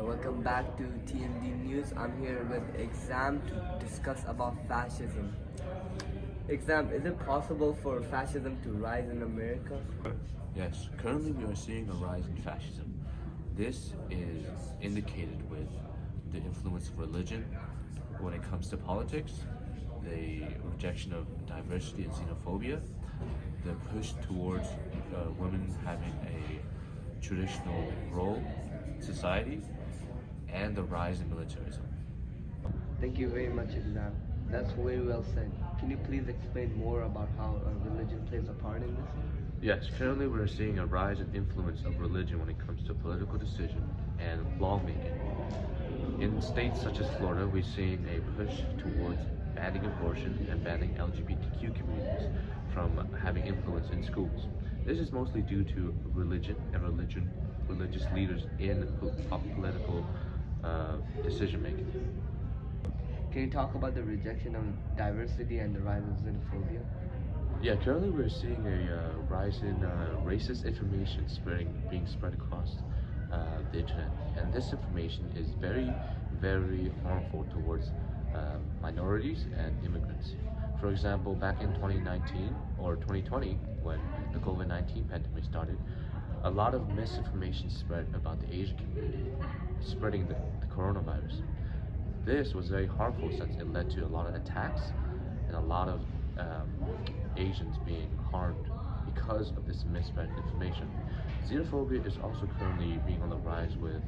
Welcome back to TMD News. I'm here with Exam to discuss about fascism. Exam, is it possible for fascism to rise in America? Yes, currently we are seeing a rise in fascism. This is indicated with the influence of religion when it comes to politics, the rejection of diversity and xenophobia, the push towards women having a traditional role in society, and the rise in militarism. Thank you very much, Exam. That's very well said. Can you please explain more about how religion plays a part in this? Yes, currently we're seeing a rise in influence of religion when it comes to political decision and lawmaking. In states such as Florida, we're seeing a push towards banning abortion and banning LGBTQ communities from having influence in schools. This is mostly due to religion and religious leaders in political decision making. Can you talk about the rejection of diversity and the rise of xenophobia? Yeah, currently we're seeing a rise in racist information being spread across the internet, and this information is very harmful towards minorities and immigrants. For example, back in 2019 or 2020, when the COVID-19 pandemic started, a lot of misinformation spread about the Asian community, spreading the coronavirus. This was very harmful since it led to a lot of attacks and a lot of Asians being harmed because of this misread information. Xenophobia is also currently being on the rise with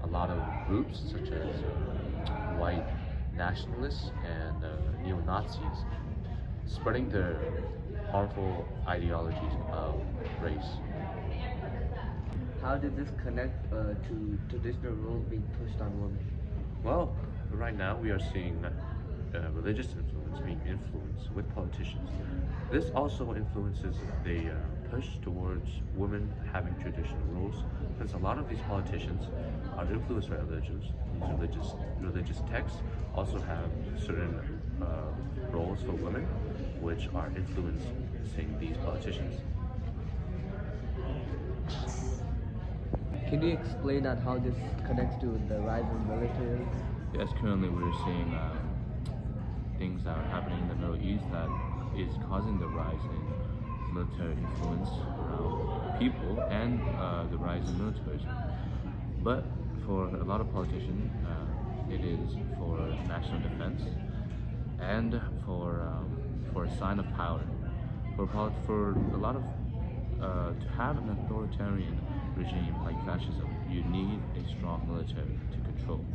a lot of groups such as white nationalists and neo-Nazis spreading their harmful ideologies of race. How did this connect to traditional roles being pushed on women? Well, right now we are seeing religious influence being influenced with politicians. This also influences the push towards women having traditional roles, since a lot of these politicians are influenced by religions. These religious texts also have certain roles for women, which are influencing these politicians. Can you explain that how this connects to the rise of military? Yes, currently we're seeing things that are happening in the Middle East that is causing the rise in military influence around people and the rise in militarism. But for a lot of politicians, it is for national defense and for a sign of power. For a lot of to have an authoritarian regime like fascism, you need a strong military to control.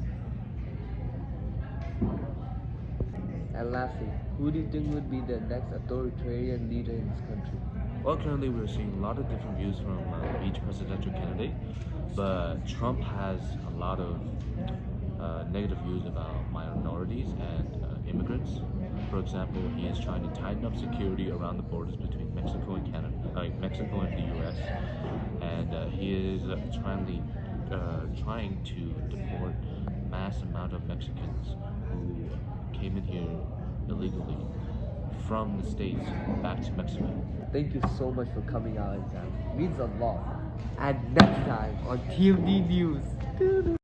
And lastly, who do you think would be the next authoritarian leader in this country? Well, currently we're seeing a lot of different views from each presidential candidate, but Trump has a lot of negative views about minorities and immigrants. For example, he is trying to tighten up security around the borders between Mexico and Canada, Mexico and the U.S., and he is trying to deport mass amount of Mexicans who came in here illegally from the States back to Mexico. Thank you so much for coming out, Exam. Means a lot. And next time on TMD News.